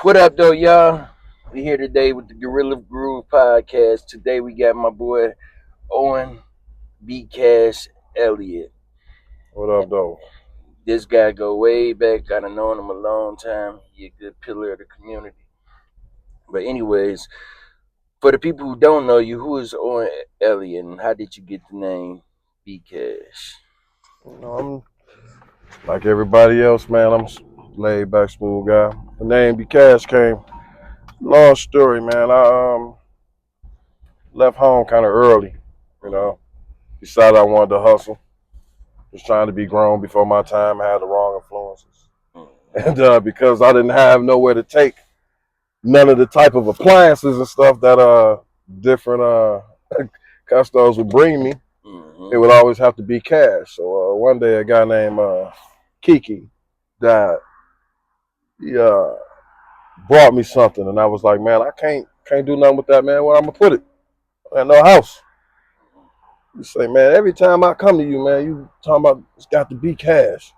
What up, though, y'all? We here today with the Gorilla Groove podcast. Today we got my boy Owen B Cash Elliott. What up, though? This guy go way back. I've known him a long time. He a good pillar of the community. But anyways, for the people who don't know you, who is Owen Elliott and how did you get the name B Cash? I'm like everybody else, man. I'm laid back, smooth guy. The name B Cash came. Long story, man. I left home kind of early. You know, decided I wanted to hustle. Was trying to be grown before my time. I had the wrong influences, and because I didn't have nowhere to take none of the type of appliances and stuff that different customers would bring me, it would always have to be cash. So one day a guy named Kiki died. He brought me something, and I was like, man, I can't do nothing with that, man. Where I'm gonna put it? I had no house. You say, man, every time I come to you, man, you talking about it's got to be cash.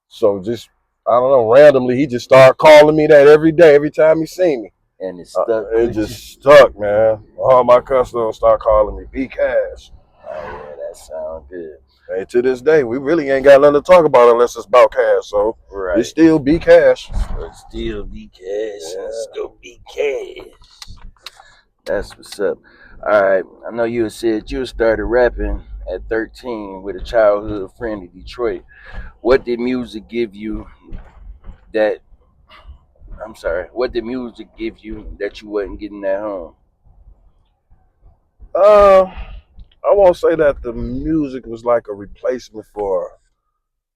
So just I don't know, randomly he just started calling me that every day, every time he seen me. And it stuck. It just stuck, man. All my customers start calling me B Cash. Oh yeah, that sounds good. And to this day, we really ain't got nothing to talk about unless it's about cash. So Right. It's still B Cash. So it's still B Cash. Yeah. It's still B Cash. That's what's up. All right. I know you said you started rapping at 13 with a childhood friend in Detroit. What did music give you that? I'm sorry. What did music give you that you wasn't getting at home? I won't say that the music was like a replacement for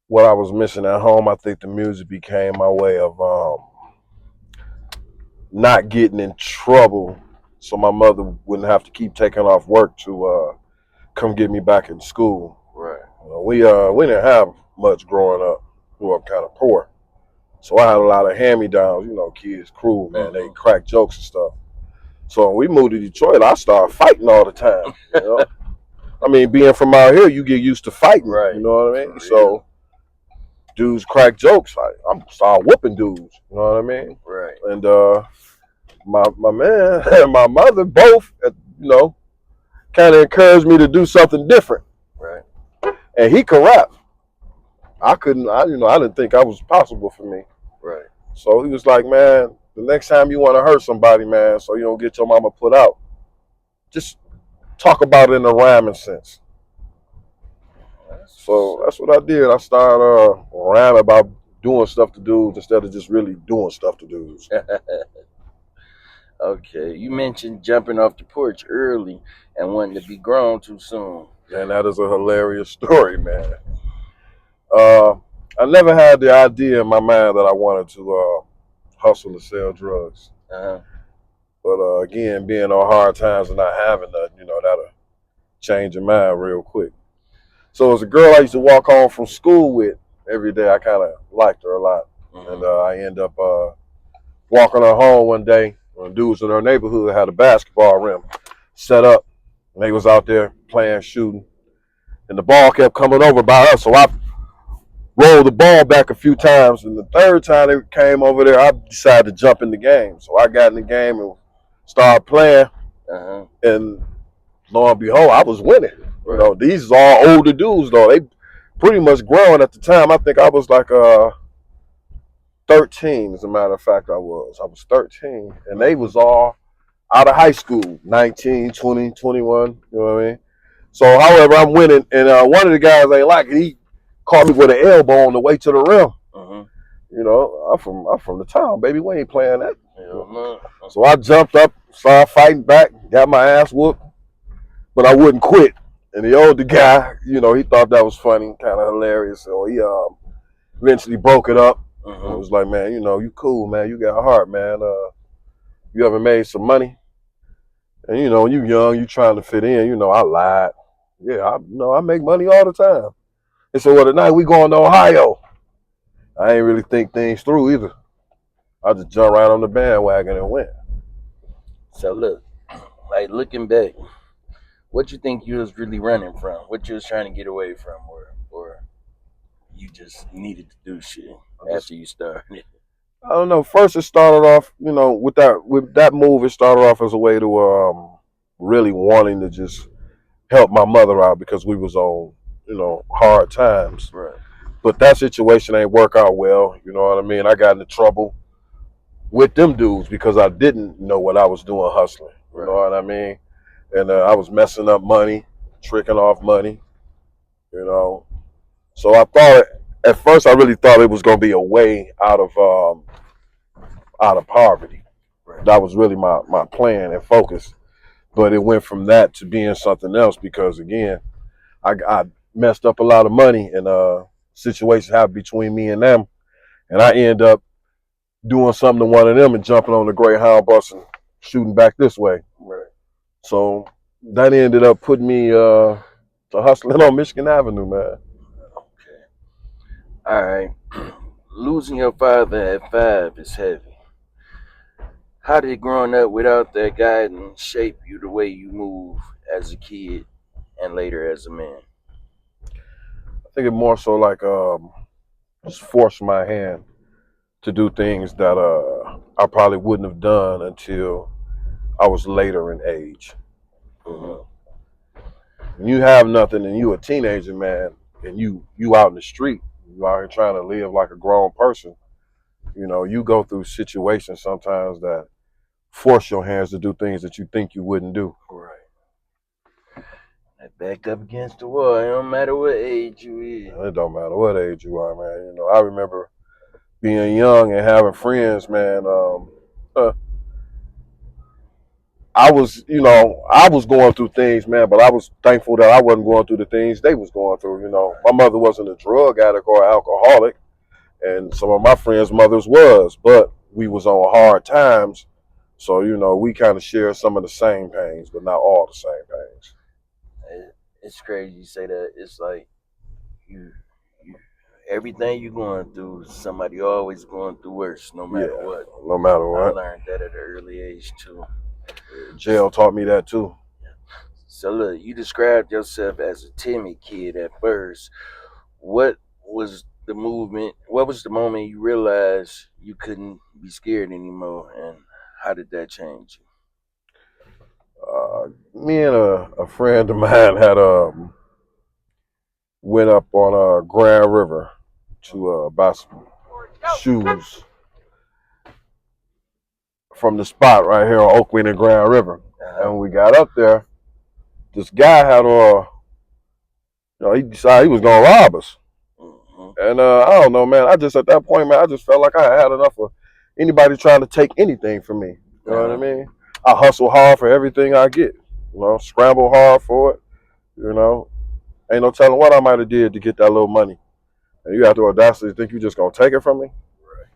what I was missing at home. I think the music became my way of not getting in trouble, so my mother wouldn't have to keep taking off work to come get me back in school. Right. We didn't have much growing up. Grew up kind of poor, so I had a lot of hand-me-downs. You know, kids, cruel, man. They crack jokes and stuff. So when we moved to Detroit, I started fighting all the time. You know? I mean, being from out here, you get used to fighting. Right. You know what I mean? So dudes crack jokes. I'm start whooping dudes. You know what I mean? Right. And my man and my mother both, kind of encouraged me to do something different. Right. And he could rap. I couldn't. I didn't think that was possible for me. Right. So he was like, man, the next time you want to hurt somebody, man, so you don't get your mama put out, just talk about it in a rhyming sense. So that's what I did. I started rhyming about doing stuff to dudes instead of just really doing stuff to dudes. Okay, you mentioned jumping off the porch early and wanting to be grown too soon. And that is a hilarious story, man. I never had the idea in my mind that I wanted to hustle to sell drugs. Uh-huh. But again, being on hard times and not having nothing, that'll change your mind real quick. So as a girl I used to walk home from school with every day, I kind of liked her a lot. Mm-hmm. And I end up walking her home one day when dudes in her neighborhood had a basketball rim set up. And they was out there playing, shooting. And the ball kept coming over by us, so I rolled the ball back a few times. And the third time it came over there, I decided to jump in the game. So I got in the game and started playing. Uh-huh. And lo and behold, I was winning. Right. These are all older dudes, though. They pretty much grown at the time. I think I was like 13, as a matter of fact. I was 13. And they was all out of high school, 19, 20, 21. You know what I mean? So, however, I'm winning. And one of the guys ain't like it. He caught me with an elbow on the way to the rim. Uh-huh. I'm from the town, baby. We ain't playing that. Uh-huh. So I jumped up, started fighting back, got my ass whooped, but I wouldn't quit. And the older guy, he thought that was funny, kind of hilarious. So he eventually broke it up. Uh-huh. And was like, man, you cool, man. You got a heart, man. You ever made some money? And you young, you trying to fit in. I lied. Yeah, I make money all the time. And so tonight we going to Ohio. I ain't really think things through either. I just jumped right on the bandwagon and went. So look, like looking back, what you think you was really running from? What you was trying to get away from, or you just needed to do shit after you started? I don't know. First, it started off, with that move. It started off as a way to really wanting to just help my mother out because we was on, hard times. Right. But that situation ain't work out well. You know what I mean? I got into trouble with them dudes because I didn't know what I was doing hustling. You know what I mean? And I was messing up money, tricking off money. You know, so I thought at first I really thought it was going to be a way out of poverty. Right. That was really my plan and focus. But it went from that to being something else because again, I messed up a lot of money and situations happened between me and them, and I end up doing something to one of them and jumping on the Greyhound bus and shooting back this way. Right. So that ended up putting me to hustling on Michigan Avenue, man. Okay. All right. Losing your father at 5 is heavy. How did growing up without that guidance shape you the way you move as a kid and later as a man? I think it more so like just forced my hand to do things that I probably wouldn't have done until I was later in age. You Mm-hmm. know, when you have nothing and you a teenager, man, and you out in the street, you out here trying to live like a grown person. You go through situations sometimes that force your hands to do things that you think you wouldn't do. Right. That back up against the wall. It don't matter what age you is. It don't matter what age you are, man. I remember being young and having friends, man. Uh, I was going through things, man, but I was thankful that I wasn't going through the things they was going through. My mother wasn't a drug addict or alcoholic, and some of my friends' mothers was, but we was on hard times, so we kind of share some of the same pains, but not all the same pains. It's crazy you say that. It's like you, you everything you going through, somebody always going through worse, no matter Yeah, what. no matter I what. learned that at an early age too. Jail taught me that too. So look, you described yourself as a timid kid at first. What was the movement? What was the moment you realized you couldn't be scared anymore, and how did that change Me and a friend of mine had went up on Grand River to buy some shoes from the spot right here on Oakland and Grand River. you? And when we got up there, this guy had he decided he was gonna rob us. Mm-hmm. And I don't know, man. I just at that point, man, I just felt like I had enough of anybody trying to take anything from me. You know what I mean? I hustle hard for everything I get. Scramble hard for it. You know, ain't no telling what I might have did to get that little money. And you have the audacity to think you just gonna take it from me. Right.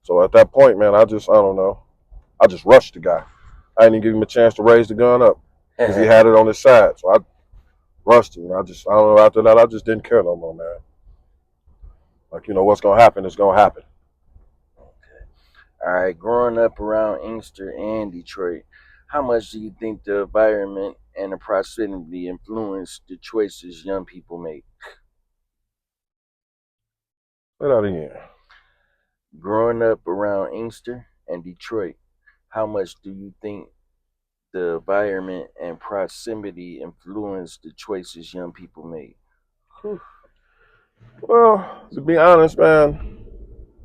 So at that point, man, I don't know. I just rushed the guy. I didn't even give him a chance to raise the gun up because he had it on his side. So I rushed him. I don't know. After that, I just didn't care no more, man. Like, what's gonna happen is gonna happen. Okay. All right. Growing up around Inkster and Detroit, how much do you think the environment and the proximity influence the choices young people make? Say that again. Growing up around Inkster and Detroit, how much do you think the environment and proximity influence the choices young people make? Well, to be honest, man,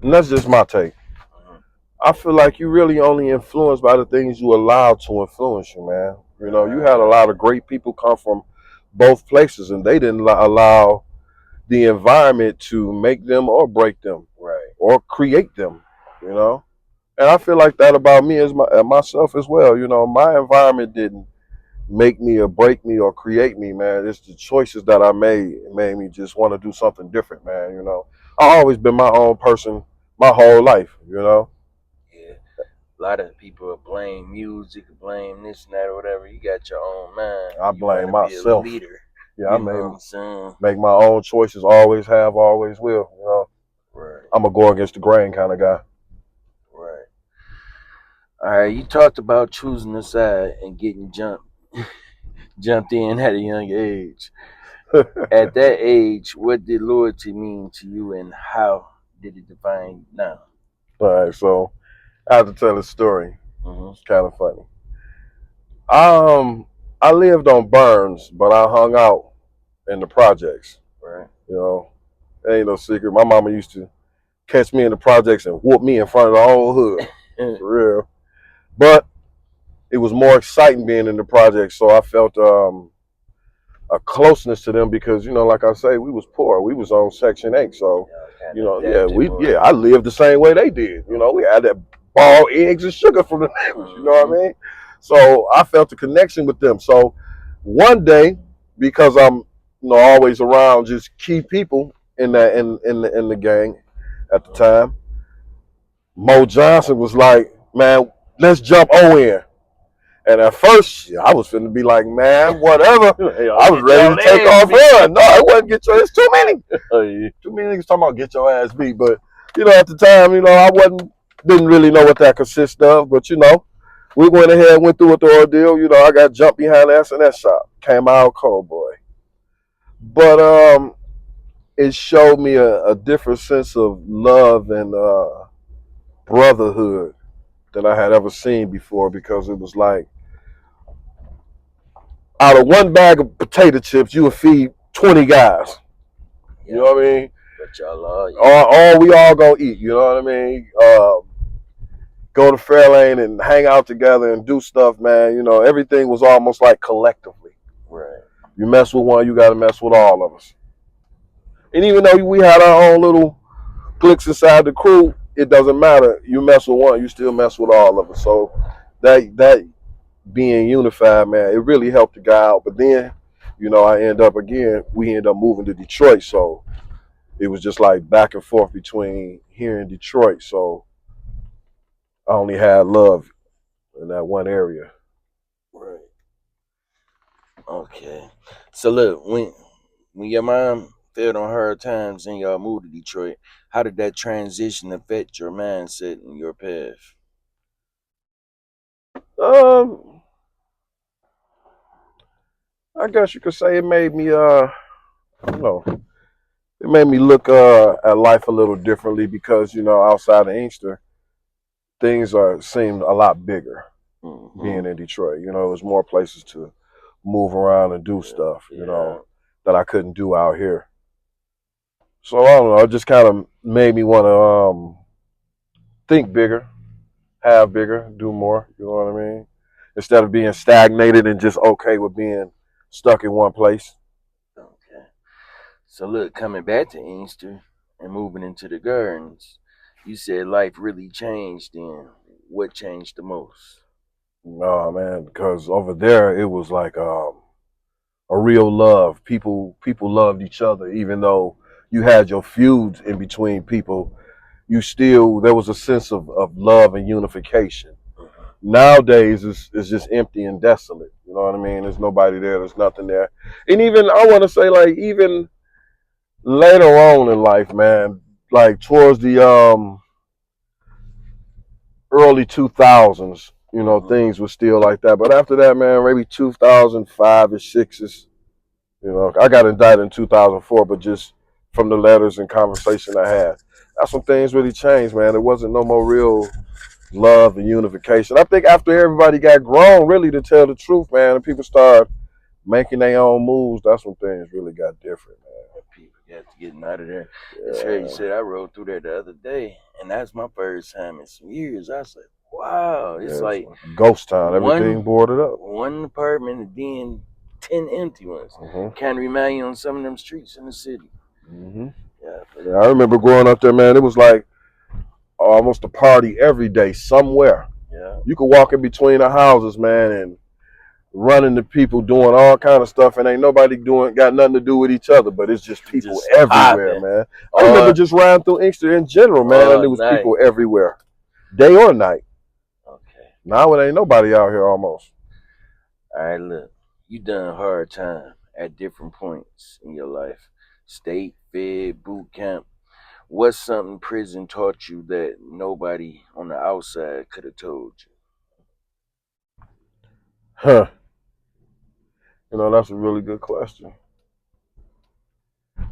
and that's just my take. Mhm. I feel like you really only influenced by the things you allow to influence you, man. You had a lot of great people come from both places, and they didn't allow the environment to make them or break them, Right. or create them. You know, and I feel like that about me as myself as well. My environment didn't make me or break me or create me, man. It's the choices that I made me just want to do something different, man. I always been my own person my whole life. Yeah. A lot of people blame music, blame this and that or whatever. You got your own mind. I You got blame to be a myself. leader. Yeah, You I know what I'm saying? make my own choices. Always have, always will. Right. I'm a go against the grain kind of guy. Right. All right. You talked about choosing a side and getting jumped in at a young age. At that age, what did loyalty mean to you, and how did it define you now? All right, so I have to tell a story. Mm-hmm. It's kind of funny. Um, I lived on Burns, but I hung out in the projects. Right. You know, it ain't no secret. My mama used to catch me in the projects and whoop me in front of the whole hood. For real. But it was more exciting being in the projects, so I felt a closeness to them because, like I say, we was poor. We was on Section 8, so I lived the same way they did. We had that ball, eggs, and sugar from the neighbors. You know what I mean? So I felt a connection with them. So one day, because I'm always around just key people in the gang at the time, Mo Johnson was like, "Man, let's jump Owen." And at first, I was finna be like, "Man, whatever." I was ready to take off run. No, it wasn't get your. It's too many. Too many niggas talking about get your ass beat. But at the time, I didn't really know what that consisted of. But we went ahead, went through with the ordeal. I got jumped behind the S&S shop. Came out cold, boy. But it showed me a different sense of love and brotherhood than I had ever seen before, because it was like, out of one bag of potato chips, you would feed 20 guys. You know what I mean? But y'all all we all gonna eat. You know what I mean? Go to Fairlane and hang out together and do stuff, man. Everything was almost like collectively. Right. You mess with one, you got to mess with all of us. And even though we had our own little cliques inside the crew, it doesn't matter. You mess with one, you still mess with all of us. So that being unified, man, it really helped the guy out. But then, we end up moving to Detroit. So it was just like back and forth between here and Detroit. So I only had love in that one area. Right. Okay. So look, when your mom fell on hard times and y'all moved to Detroit, how did that transition affect your mindset and your path? Um, I guess you could say it made me it made me look at life a little differently, because outside of Inkster, things seemed a lot bigger being in Detroit. There's more places to move around and do stuff, that I couldn't do out here. So I don't know, it just kind of made me want to think bigger, have bigger, do more. You know what I mean? Instead of being stagnated and just okay with being stuck in one place. Okay. So look, coming back to Inkster and moving into the gardens, you said life really changed then. What changed the most? No, man, because over there it was like a real love. People loved each other, even though you had your feuds in between people. There was a sense of love and unification. Nowadays, it's just empty and desolate. You know what I mean? There's nobody there. There's nothing there. And even, I want to say, like, even later on in life, man, like towards the early 2000s, things were still like that. But after that, man, maybe 2005 or 6, I got indicted in 2004, but just from the letters and conversation I had, that's when things really changed, man. There wasn't no more real love and unification. I think after everybody got grown, really, to tell the truth, man, and people started making their own moves, that's when things really got different, man. People got to getting out of there. It's crazy. You said I rode through there the other day, and that's my first time in some years. I said, wow, it's like ghost town. Everything boarded up. One apartment and then 10 empty ones. Kind of remind you on some of them streets in the city. Yeah, I remember growing up there, man. It was like almost a party every day somewhere. Yeah. You could walk in between the houses, man, and run into people doing all kind of stuff, and ain't nobody got nothing to do with each other, but it's just people everywhere, man. I remember just riding through Inkster in general, man, and there was people everywhere, day or night. Okay. Now it ain't nobody out here almost. All right, look, you done hard time at different points in your life. State, Fed, boot camp. What's something prison taught you that nobody on the outside could have told you? That's a really good question.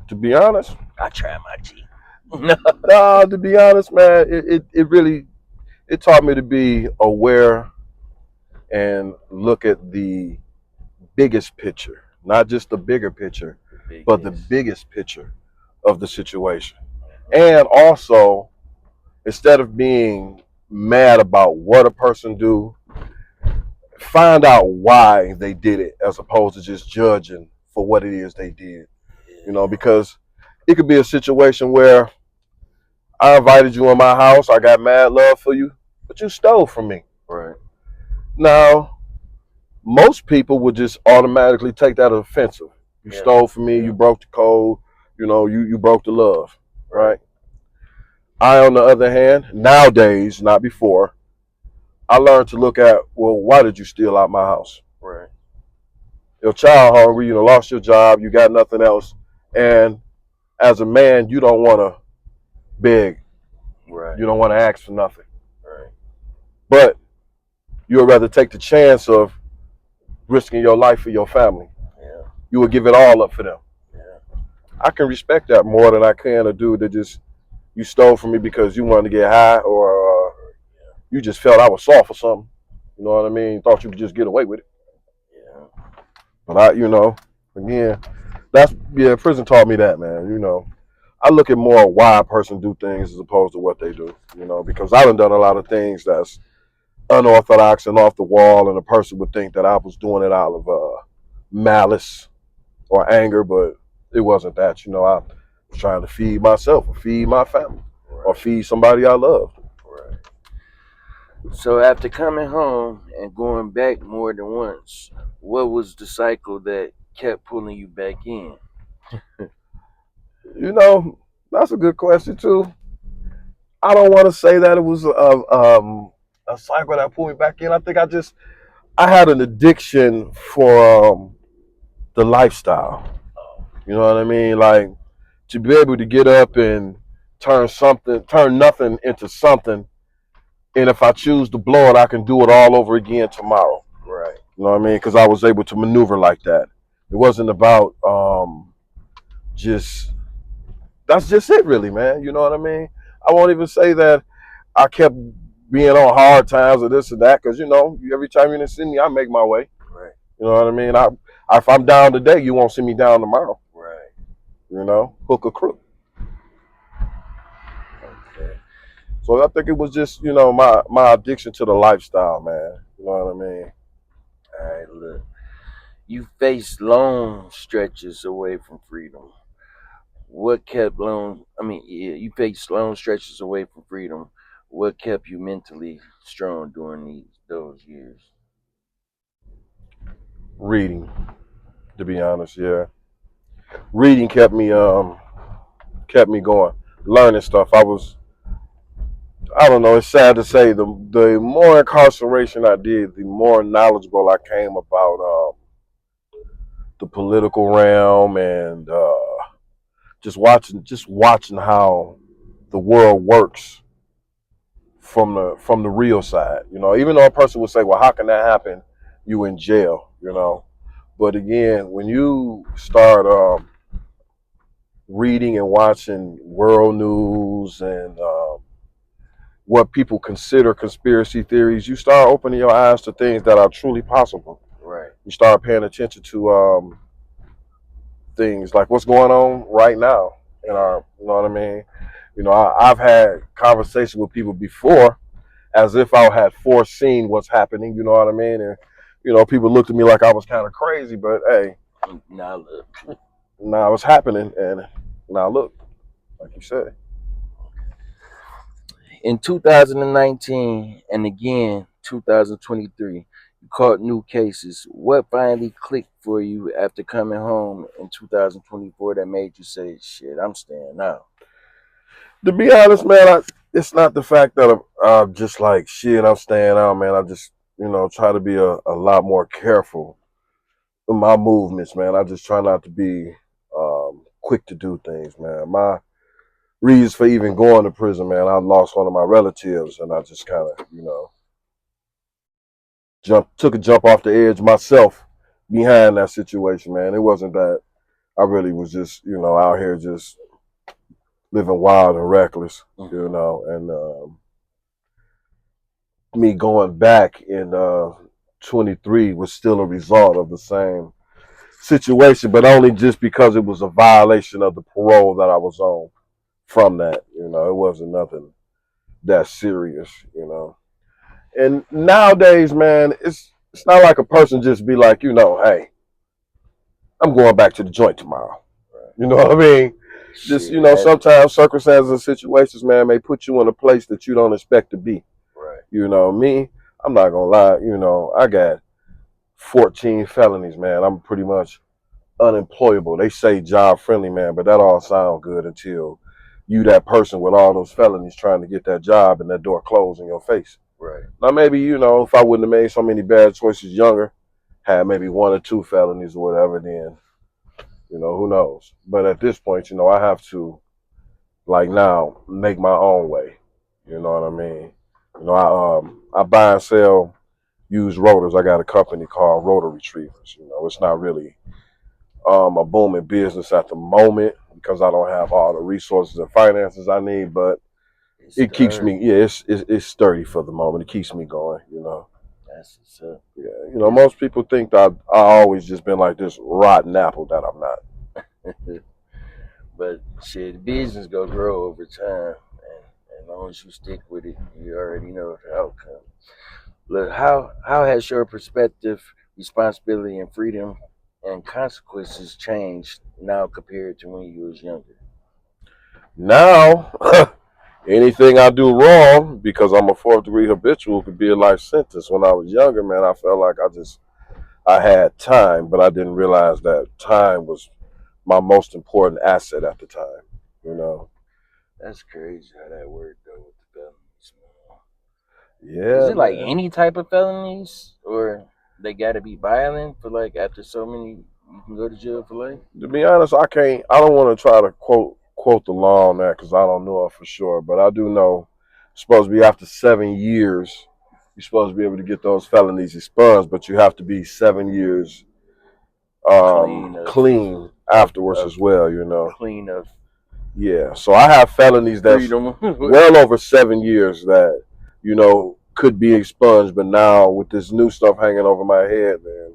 To be honest, I try my G. Nah, to be honest, man, it really it taught me to be aware and look at the biggest picture, not just the bigger picture, but the biggest picture of the situation. And also, instead of being mad about what a person do, find out why they did it as opposed to just judging for what it is they did. You know, because it could be a situation where I invited you in my house, I got mad love for you, but you stole from me. Right. Now, most people would just automatically take that as offensive. You stole from me, you broke the code, you broke the love, right? I, on the other hand, nowadays, not before, I learned to look at, well, why did you steal out my house? Right. Your child hungry, lost your job, you got nothing else, and as a man, you don't want to beg, Right. you don't want to ask for nothing, Right. but you would rather take the chance of risking your life for your family. Yeah. You would give it all up for them. Yeah. I can respect that more than I can a dude that just you stole from me because you wanted to get high or you just felt I was soft or something. You know what I mean? Thought you could just get away with it. Yeah. But again, prison taught me that, man. I look at more why a person do things as opposed to what they do. Because I done a lot of things that's unorthodox and off the wall, and a person would think that I was doing it out of malice or anger, but it wasn't that. I was trying to feed myself or feed my family or feed somebody I loved. Right. So after coming home and going back more than once, what was the cycle that kept pulling you back in? That's a good question too. I don't want to say that it was a cycle that pulled me back in. I think I had an addiction for the lifestyle. You know what I mean? Like to be able to get up and turn nothing into something. And if I choose to blow it, I can do it all over again tomorrow. Right. You know what I mean? Because I was able to maneuver like that. It wasn't about just that's just it, really, man. You know what I mean? I won't even say that I kept being on hard times or this or that, because every time you see me, I make my way. Right. You know what I mean? If I'm down today, you won't see me down tomorrow. Right. Hook or crook. Okay. So I think it was just my addiction to the lifestyle, man. You know what I mean? All right. Look, you faced long stretches away from freedom. What kept long? I mean, yeah, you faced long stretches away from freedom. What kept you mentally strong during those years? Reading, to be honest, yeah. Reading kept me going, learning stuff. I don't know. It's sad to say the more incarceration I did, the more knowledgeable I came about the political realm and just watching how the world works from the real side. Even though a person would say, "Well, how can that happen? You in jail?" But again, when you start reading and watching world news and what people consider conspiracy theories, you start opening your eyes to things that are truly possible. Right. You start paying attention to things like what's going on right now in our, you know what I mean? I've had conversations with people before as if I had foreseen what's happening, you know what I mean? And, people looked at me like I was kind of crazy, but hey, Now look. now it's happening. And now look, like you said. In 2019 and again 2023, you caught new cases. What finally clicked for you after coming home in 2024 that made you say, "Shit, I'm staying out"? To be honest, man, it's not the fact that I'm just like, shit, I'm staying out, man. I just, try to be a lot more careful in my movements, man. I just try not to be quick to do things, man. My reasons for even going to prison, man, I lost one of my relatives, and I just kind of, took a jump off the edge myself behind that situation, man. It wasn't that I really was just, out here just living wild and reckless, Mhm. you know, and me going back in 23 was still a result of the same situation, but only just because it was a violation of the parole that I was on from that. You know, it wasn't nothing that serious, you know. And nowadays, man, it's not like a person just be like, you know, hey, I'm going back to the joint tomorrow. You know what I mean? Just, Shit, you it know, had sometimes circumstances and situations, man, may put you in a place that you don't expect to be. right. You know, me, I'm not gonna lie, you know, I got 14 felonies, man. I'm pretty much unemployable. They say job friendly, man, but that all sounds good until you that person with all those felonies trying to get that job and that door closed in your face. Right. Now maybe, you know, if I wouldn't have made so many bad choices younger, had maybe one or two felonies or whatever, then, you know, who knows. But at this point, you know, I have to like now make my own way. You know what I mean? You know, I buy and sell used rotors. I got a company called Rotor Retrievers. You know, it's not really a booming business at the moment because I don't have all the resources and finances I need, but It's it keeps sturdy. me, yeah, it's sturdy for the moment. It keeps me going, you know. That's what's up. Yeah, you know, It's most people think that I always just been like this rotten apple that I'm not. but shit, the business go grow over time, and as long as you stick with it, you already know the outcome. Look, how has your perspective, responsibility, and freedom and consequences changed now compared to when you was younger? Now, anything I do wrong, because I'm a fourth degree habitual, could be a life sentence. When I was younger, man, I felt like I had time, but I didn't realize that time was my most important asset at the time. You know. That's crazy how that worked though with the felonies, man. Is Yeah, it like man. any type of felonies, or they got to be violent for like after so many you can go to jail for life? To be honest, I can't. I don't want to try to quote the law on that because I don't know it for sure. But I do know it's supposed to be after 7 years. You're supposed to be able to get those felonies expunged, but you have to be 7 years Clean clean afterwards of as well. You know. clean of Yeah. So I have felonies that's freedom. well over 7 years that you know could be expunged, but now with this new stuff hanging over my head, man,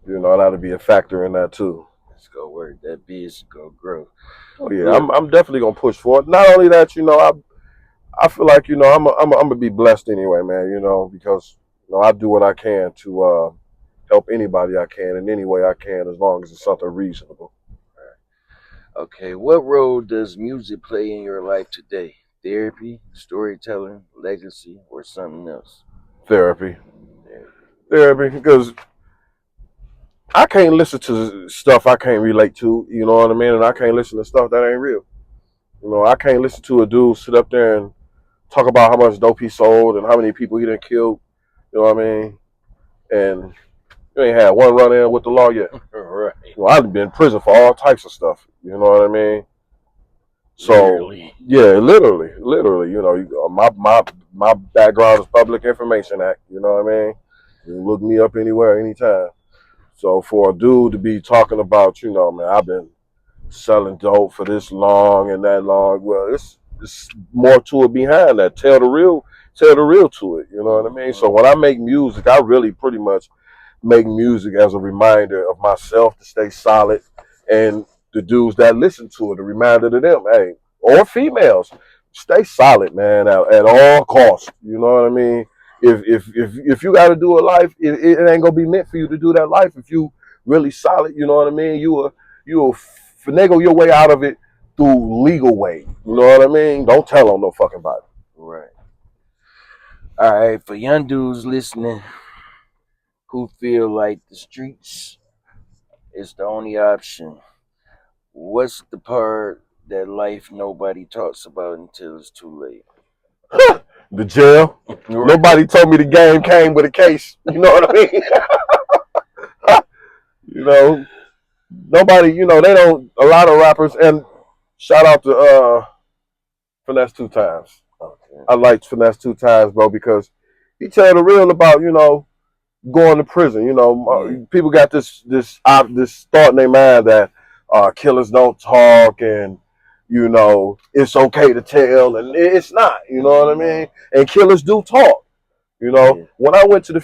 you know that'll be a factor in that too. Let's go work. That business go grow. Oh yeah, Look, I'm definitely gonna push for it. Not only that, you know, I feel like you know I'm gonna be blessed anyway, man. You know, because you know I do what I can to help anybody I can in any way I can, as long as it's something reasonable. okay, what role does music play in your life today? Therapy, storytelling, legacy, or something else? Therapy, Therapy. therapy, because I can't listen to stuff I can't relate to. You know what I mean? And I can't listen to stuff that ain't real. You know, I can't listen to a dude sit up there and talk about how much dope he sold and how many people he done killed. You know what I mean? And you ain't had one run in with the law yet. Right. Well, I've been in prison for all types of stuff. You know what I mean? So Literally. yeah, literally. You know, my background is Public Information Act. You know what I mean? You can look me up anywhere, anytime. So for a dude to be talking about, you know, man, I've been selling dope for this long and that long. Well, it's more to it behind that. Tell the real to it. You know what I mean? Mm-hmm. So when I make music, I really pretty much make music as a reminder of myself to stay solid, and the dudes that listen to it, a reminder to them, hey, or females, stay solid, man, at all costs. You know what I mean? If you got to do a life, it ain't gonna be meant for you to do that life. If you really solid, you know what I mean. You will finagle your way out of it through legal way. You know what I mean? Don't tell on no fucking body. Right. All right. For young dudes listening who feel like the streets is the only option, what's the part that life nobody talks about until it's too late? The jail. Right. Nobody told me the game came with a case. You know what I mean? You know, nobody. You know, they don't. A lot of rappers, and shout out to Finesse Two Times. Okay. I like Finesse Two Times, bro, because he tell the real about going to prison. Yeah. People got this thought in their mind that killers don't talk and you know, it's okay to tell, and it's not. You know what I mean? And killers do talk. You know, Yeah. when I went to the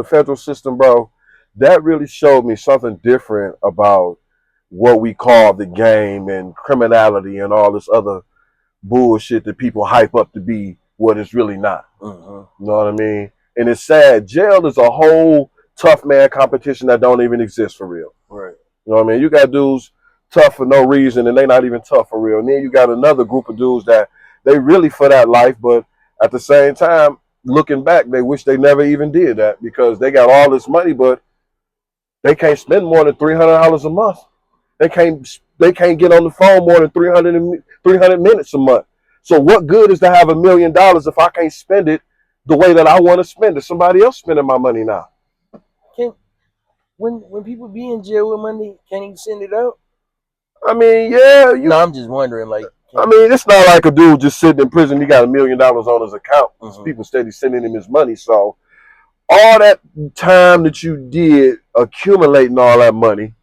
federal system, bro, that really showed me something different about what we call the game and criminality and all this other bullshit that people hype up to be what it's really not. You know what I mean? And it's sad. Jail is a whole tough man competition that don't even exist for real. Right. You know what I mean? You got dudes tough for no reason and they not even tough for real. And then you got another group of dudes that they really for that life, but at the same time, looking back, they wish they never even did that because they got all this money, but they can't spend more than $300 a month. They can't get on the phone more than 300 minutes a month. So what good is to have $1 million if I can't spend it the way that I want to spend it? Somebody else spending my money now. When people be in jail with money, can he send it out? I mean, yeah. No, I'm just wondering, like. I mean, it's not like a dude just sitting in prison. He got $1 million on his account. People steady sending him his money. So all that time that you did accumulating all that money,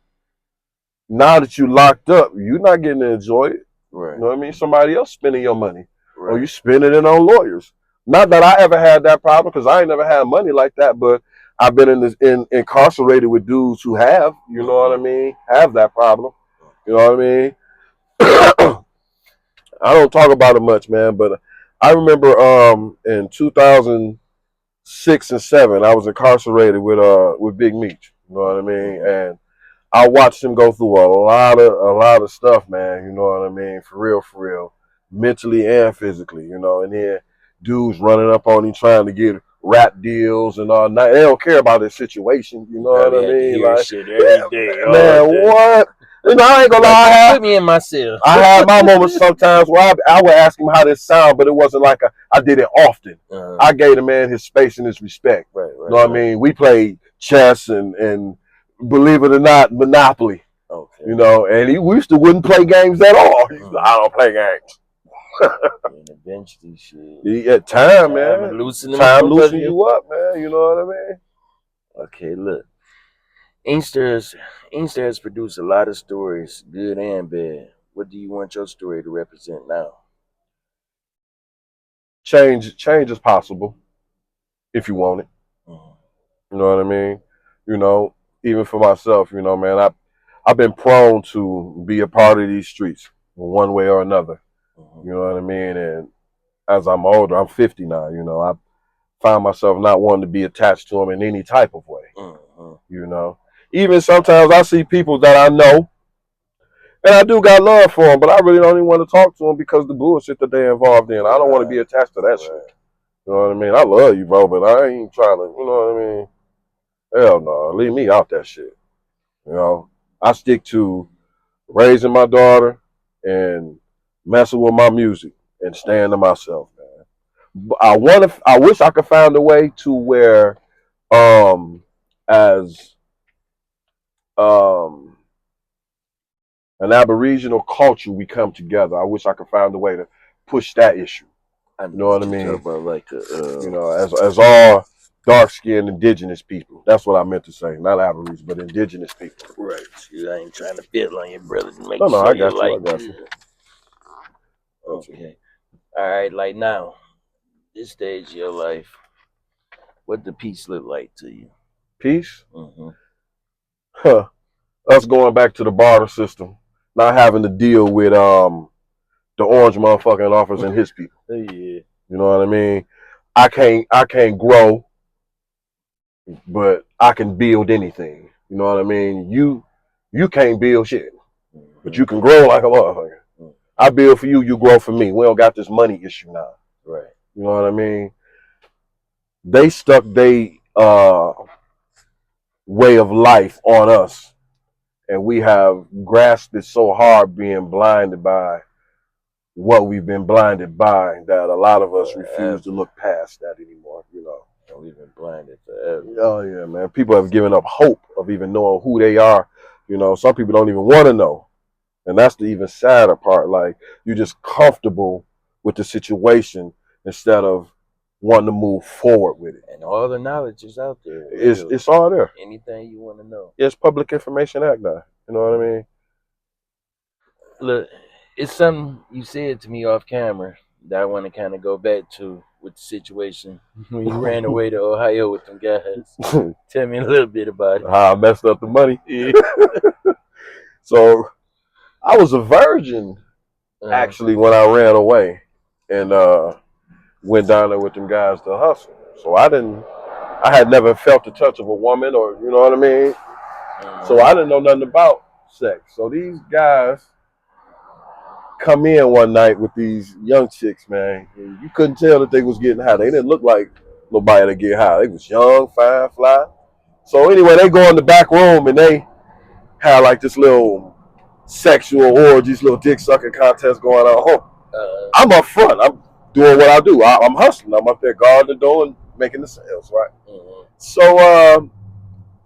now that you locked up, you're not getting to enjoy it. Right. You know what I mean? Somebody else spending your money. Right. Or you spending it on lawyers. Not that I ever had that problem because I ain't never had money like that, but I've been incarcerated with dudes who have, you know what I mean, have that problem. You know what I mean? I don't talk about it much, man, but I remember in 2006 and 7, I was incarcerated with Big Meech. You know what I mean? And I watched him go through a lot of stuff, man. You know what I mean? For real, mentally and physically. You know, and then dudes running up on him trying to get rap deals and all that. They don't care about his situation. You know what I mean? Like shit every day, man, what? You know, I ain't gonna lie. Put me in my cell. I had my moments sometimes where I would ask him how this sound, but it wasn't like I did it often. I gave the man his space and his respect. Right, you know what I mean? We played chess and believe it or not, Monopoly. Okay. You know, and we used to wouldn't play games at all. I don't play games. And eventually, shit. Yeah, time, man. Loosen you up, man. You know what I mean? Okay, look. Inkster has produced a lot of stories, good and bad. What do you want your story to represent now? Change is possible if you want it. You know what I mean? You know, even for myself, you know, man, I've been prone to be a part of these streets one way or another. You know what I mean? And as I'm older, I'm 50 now, you know, I find myself not wanting to be attached to them in any type of way. You know, even sometimes I see people that I know, and I do got love for them, but I really don't even want to talk to them because of the bullshit that they're involved in. I don't want to be attached to that shit. You know what I mean? I love you, bro, but I ain't trying to, you know what I mean? Hell no, leave me out that shit. You know, I stick to raising my daughter and messing with my music and staying to myself, man. I wish I could find a way to where, as an Aboriginal culture, we come together. I wish I could find a way to push that issue. You know what I mean? About like you know, as all dark-skinned indigenous people. That's what I meant to say. Not Aborigines, but indigenous people. Right. I ain't trying to feel on your brother to make no, sure I got you. I got you. Okay. All right. Like now, this stage of your life, what the peace look like to you? Peace? Huh. Us going back to the barter system, not having to deal with the orange motherfucking offers and his people. Yeah. You know what I mean? I can't grow, but I can build anything. You know what I mean? You can't build shit, but you can grow like a motherfucker. I build for you, you grow for me. We don't got this money issue now. Right. You know what I mean? They stuck they way of life on us, and we have grasped it so hard being blinded by what we've been blinded by that a lot of us refuse to look past that anymore, you know. And we've been blinded forever. Oh yeah, man. People have given up hope of even knowing who they are. You know, some people don't even want to know. And that's the even sadder part. Like, you're just comfortable with the situation instead of wanting to move forward with it. And all the knowledge is out there. It's all there. Anything you want to know. It's Public Information Act now. You know what I mean? Look, it's something you said to me off camera that I want to kind of go back to with the situation when you ran away to Ohio with them guys. Tell me a little bit about it. How I messed up the money. Yeah. So I was a virgin actually when I ran away and went down there with them guys to hustle. So I had never felt the touch of a woman, or you know what I mean. So I didn't know nothing about sex. So these guys come in one night with these young chicks, man. And you couldn't tell that they was getting high. They didn't look like nobody to get high. They was young, fine, fly. So anyway, they go in the back room and they had like this little sexual orgies, little dick sucking contest going on. I'm up front. I'm doing what I do. I'm hustling. I'm up there guarding the door and making the sales, right? So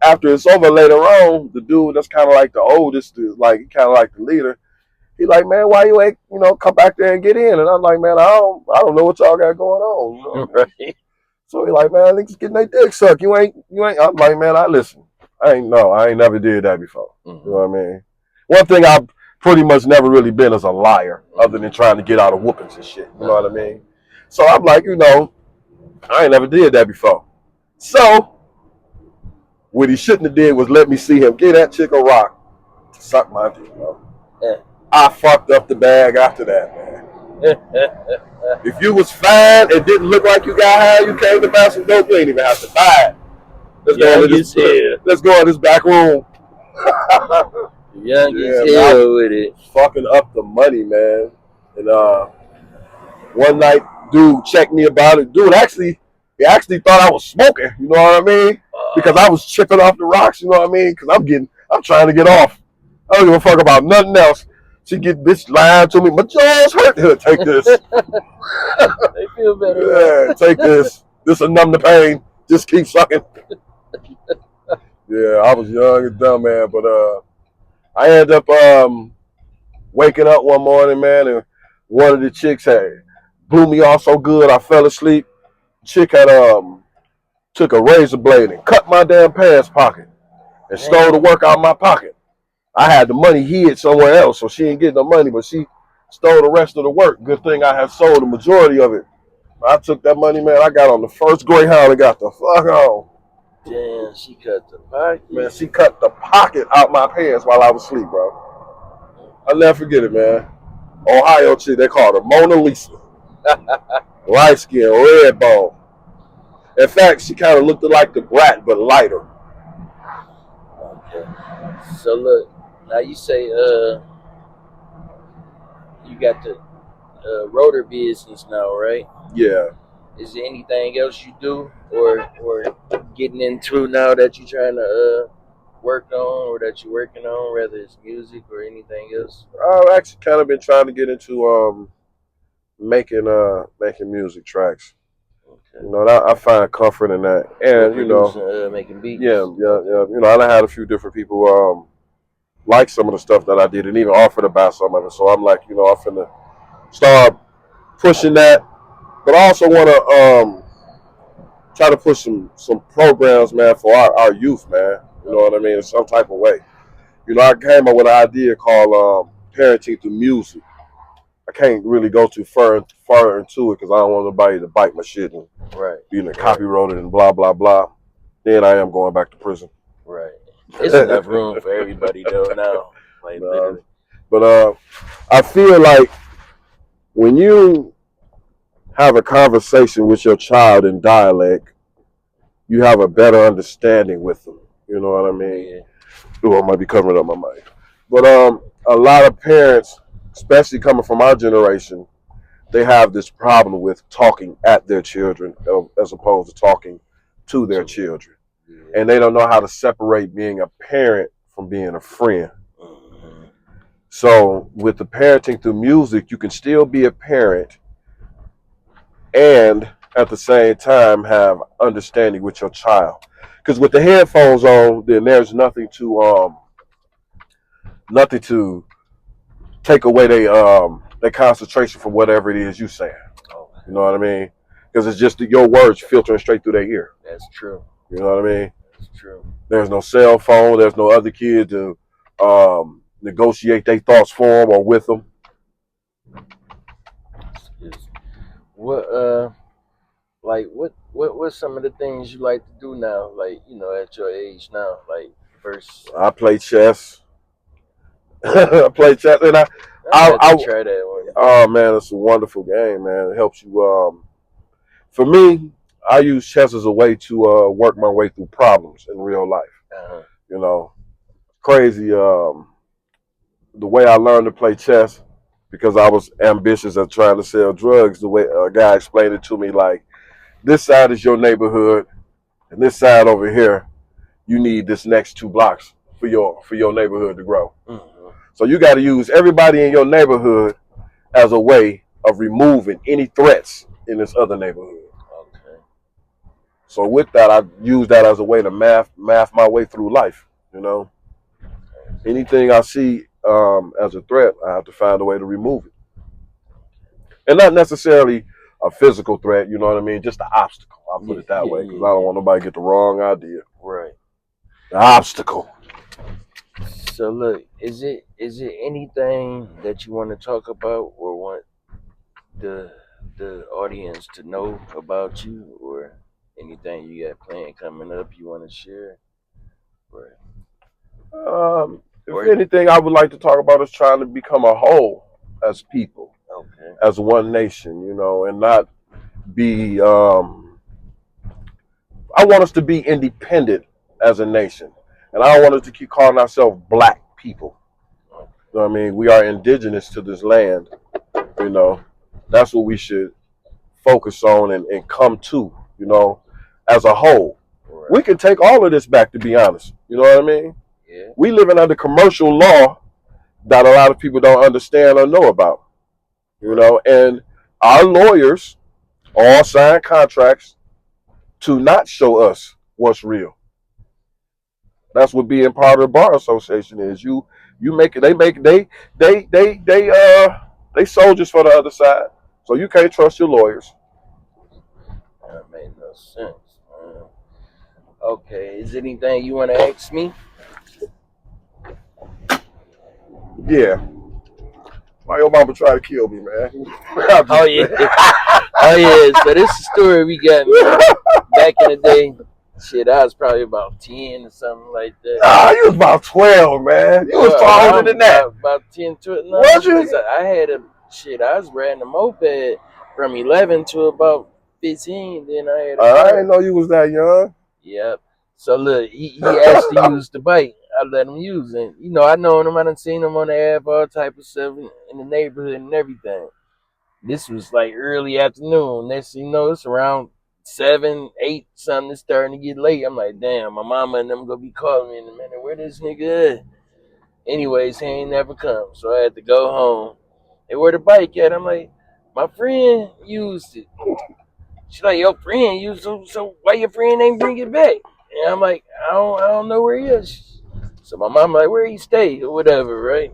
after it's over later on, the dude that's kind of like the oldest, like he kind of like the leader. He like, man, why you ain't, come back there and get in? And I'm like, man, I don't know what y'all got going on. You know? Right. So he like, man, niggas getting their dick sucked. You ain't. I'm like, man, I listen. I ain't never did that before. You know what I mean? One thing I've pretty much never really been is a liar, other than trying to get out of whoopings and shit. You know what I mean? So I'm like, I ain't never did that before. So what he shouldn't have did was let me see him get that chick a rock to suck my dick. I fucked up the bag after that, man. If you was fine and didn't look like you got high, you came to buy some dope, you ain't even have to buy it. Let's go in this back room. Young as hell with it. Fucking up the money, man. And one night, dude checked me about it. Dude he actually thought I was smoking. You know what I mean? Because I was chipping off the rocks. You know what I mean? Because I'm trying to get off. I don't give a fuck about nothing else. She get bitch lying to me. My jaw's hurt. Here, take this. They feel better. Yeah, take this. This will numb the pain. Just keep sucking. Yeah, I was young and dumb, man. But I ended up waking up one morning, man, and one of the chicks had blew me off so good I fell asleep. Chick had took a razor blade and cut my damn pants pocket and stole the work out of my pocket. I had the money hid somewhere else, so she ain't getting no money, but she stole the rest of the work. Good thing I had sold the majority of it. I took that money, man. I got on the first Greyhound and got the fuck on. Damn, she cut the pocket. Man, she cut the pocket out my pants while I was asleep, bro. I'll never forget it, man. Ohio chick, they called her Mona Lisa. Light skin, red bone. In fact, she kind of looked like the Brat, but lighter. Okay. So look, now you say you got the rotor business now, right? Yeah. Is there anything else you do or getting into now that you're trying to work on or that you're working on, whether it's music or anything else? I've actually kind of been trying to get into making music tracks. Okay. I find comfort in that, and making beats. Yeah. I done had a few different people like some of the stuff that I did, and even offer to buy some of it. So I'm like, I'm finna start pushing that, but I also want to try to push some programs, man, for our youth, man. You know what I mean? In some type of way. I came up with an idea called parenting through music. I can't really go too far into it because I don't want nobody to bite my shit and be copyrighted and blah blah blah. Then I am going back to prison. Right. There's enough room for everybody though now. Like literally. But I feel like when you have a conversation with your child in dialect, you have a better understanding with them. You know what I mean? Yeah. Ooh, I might be covering up my mic. But a lot of parents, especially coming from our generation, they have this problem with talking at their children as opposed to talking to their children. Yeah. And they don't know how to separate being a parent from being a friend. Mm-hmm. So with the parenting through music, you can still be a parent and at the same time have understanding with your child. Because with the headphones on, then there's nothing to take away their concentration from whatever it is you're saying. You know what I mean? Because it's just your words filtering straight through their ear. That's true. You know what I mean? That's true. There's no cell phone. There's no other kid to negotiate their thoughts for them or with them. What what's some of the things you like to do now? Like, at your age now, like first. I play chess. I play chess, and I had to try that one. oh man, it's a wonderful game, man. It helps you. For me, I use chess as a way to work my way through problems in real life. Uh-huh. You know, crazy. The way I learned to play chess because I was ambitious at trying to sell drugs. The way a guy explained it to me, like this side is your neighborhood, and this side over here, you need this next 2 blocks for your neighborhood to grow. Mm-hmm. So you got to use everybody in your neighborhood as a way of removing any threats in this other neighborhood. Okay. So with that, I use that as a way to math my way through life. You know, anything I see as a threat, I have to find a way to remove it, and not necessarily a physical threat. You know what I mean? Just an obstacle. I'll put it that way because I don't want nobody to get the wrong idea. Right. The obstacle. So look, is it anything that you want to talk about or want the audience to know about you, or anything you got planned coming up you want to share? Right. If anything, I would like to talk about is trying to become a whole as people, Okay. as one nation, you know, and not be. I want us to be independent as a nation, and I don't want us to keep calling ourselves black people. You know what I mean? We are indigenous to this land. You know, that's what we should focus on and come to. You know, as a whole, Right. we can take all of this back. To be honest, you know what I mean? Yeah. We living under commercial law that a lot of people don't understand or know about. You know, and our lawyers all sign contracts to not show us what's real. That's what being part of the bar association is. You make it. They soldiers for the other side. So you can't trust your lawyers. That made no sense. Okay. Is there anything you want to ask me? Yeah. My old mama tried to kill me, man. Oh yeah. Oh yeah. So this is a story we got back in the day. Shit, I was probably about 10 or something like that. Ah, you was about 12, man. You was far older than that. About 10 to 9. Was you? I had I was riding a moped from 11 to about 15. Then I had a I car. didn't know you was that young. Yep. So look, he asked to use the bike. I let him use it. I know him. I done seen him on the app, all type of stuff in the neighborhood and everything. This was like early afternoon. Next thing you know, it's around 7, 8, something. It's starting to get late. I'm like, damn, my mama and them gonna be calling me in a minute. Where this nigga at? Anyways, he ain't never come. So I had to go home. Hey, where the bike at? I'm like, my friend used it. She's like, your friend used it, so why your friend ain't bring it back? And I'm like, I don't know where he is. So my mom like, where he stay or whatever, right?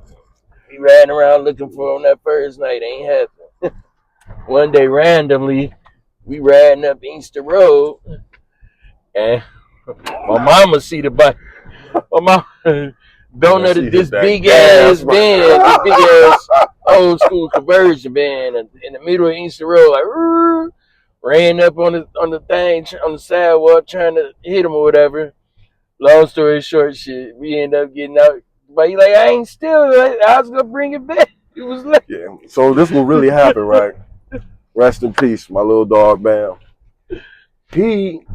We riding around looking for him that first night. Ain't happened. One day randomly, we riding up Inkster Road, and my mama see the bike. My mama don't know that this big ass van, this big ass old school conversion van in the middle of Inkster Road, like ran up on the thing on the sidewalk trying to hit him or whatever. Long story short, shit, we end up getting out. But he like, I ain't still. Like, I was gonna bring it back. It was late. Yeah. So this will really happen, right? Rest in peace, my little dog Bam. He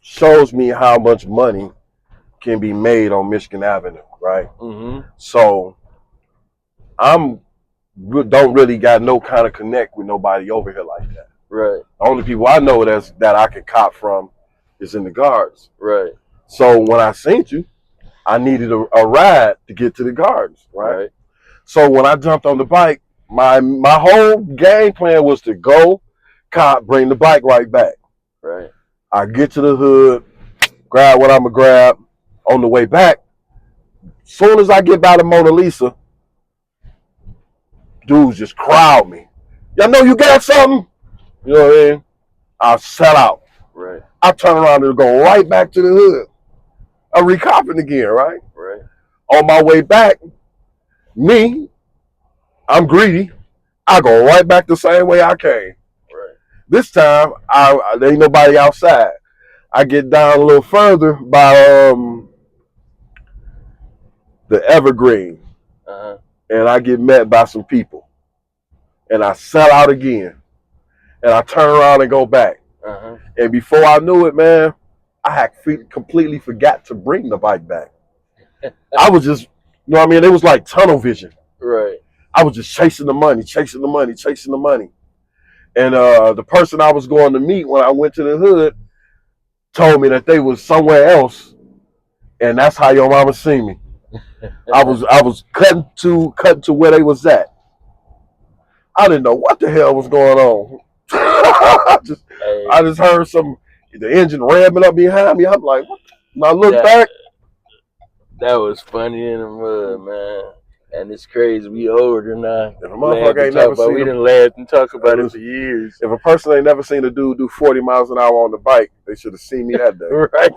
shows me how much money can be made on Michigan Avenue, right? Mm-hmm. So don't really got no kind of connect with nobody over here like that. Right. The only people I know that I can cop from is in the gardens. Right. So when I seen you, I needed a ride to get to the gardens, right? So when I jumped on the bike, my whole game plan was to go, cop, bring the bike right back. Right. I get to the hood, grab what I'ma grab. On the way back, soon as I get by the Mona Lisa, dudes just crowd me. Y'all know you got something? You know what I mean? I sell out. Right. I turn around and go right back to the hood. I'm recopping again, right? Right. On my way back, I'm greedy. I go right back the same way I came. Right. This time, there ain't nobody outside. I get down a little further by the Evergreen, and I get met by some people, and I sell out again, and I turn around and go back. And before I knew it, man, I had completely forgot to bring the bike back. I was just, you know what I mean? It was like tunnel vision. Right. I was just chasing the money. And the person I was going to meet when I went to the hood told me that they was somewhere else, and that's how your mama seen me. I was cutting to where they was at. I didn't know what the hell was going on. I just heard the engine ramming up behind me. I'm like, what? And I look back. That was funny in the mud, man. And it's crazy. We older now. If a motherfucker ain't never seen we done laughed and talked about it for years. If a person ain't never seen a dude do 40 miles an hour on the bike, they should have seen me that day. Right.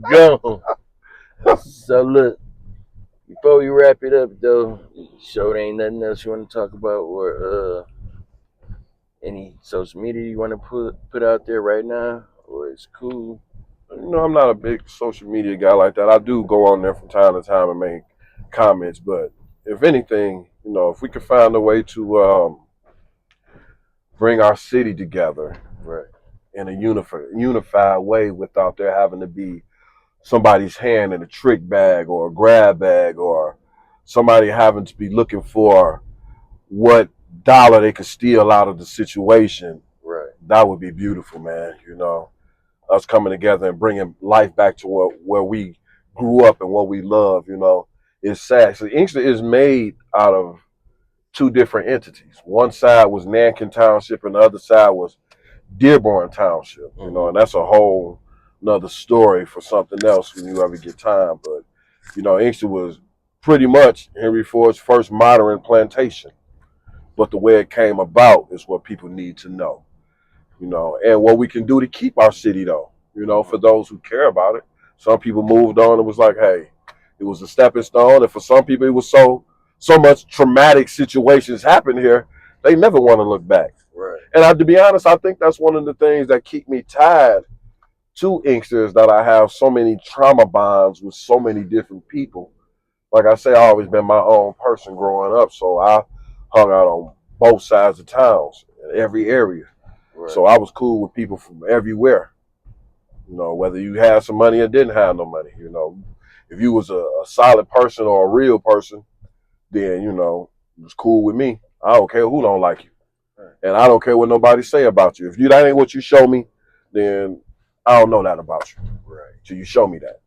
Gone. So look, before we wrap it up though, sure there ain't nothing else you want to talk about, or any social media you want to put out there right now, or it's cool? You know, I'm not a big social media guy like that. I do go on there from time to time and make comments, but if anything, you know, if we could find a way to bring our city together, right, in a unified way, without there having to be somebody's hand in a trick bag or a grab bag, or somebody having to be looking for what dollar they could steal out of the situation, right, that would be beautiful, man. You know, us coming together and bringing life back to where we grew up and what we love. You know, it's sad. So Inkster is made out of two different entities. One side was Nankin Township, and the other side was Dearborn Township. You know, and that's a whole another story for something else when you ever get time. But you know, Inkster was pretty much Henry Ford's first modern plantation. But the way it came about is what people need to know, you know, and what we can do to keep our city, though, you know, for those who care about it. Some people moved on and was like, hey, it was a stepping stone. And for some people, it was so much traumatic situations happened here, they never want to look back. Right. And to be honest, I think that's one of the things that keep me tied to Inkster, is that I have so many trauma bonds with so many different people. Like I say, I've always been my own person growing up, so I hung out on both sides of towns, in every area. Right. So I was cool with people from everywhere. You know, whether you had some money or didn't have no money. You know, if you was a solid person or a real person, then, you know, it was cool with me. I don't care who don't like you. Right. And I don't care what nobody say about you. If that ain't what you show me, then I don't know that about you. Right. Till you show me that.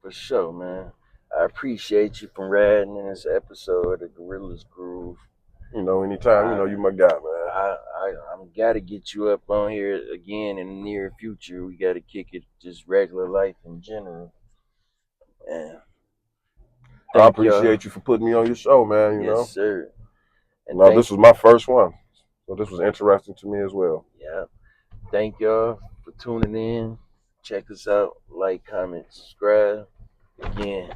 For sure, man. I appreciate you for riding in this episode of the Gorilla's Groove. You know, anytime, you know, you my guy, man. I'm gotta get you up on here again in the near future. We gotta kick it just regular life in general. And I appreciate you for putting me on your show, man. You know? Yes, sir. And no, this was my first one, so this was interesting to me as well. Yeah. Thank y'all for tuning in. Check us out. Like, comment, subscribe. Again,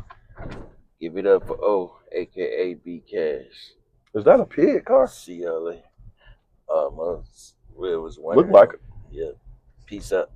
give it up for O, aka B Cash. Is that a pig car? CLA. It was one. Look like it. Yeah. Peace out.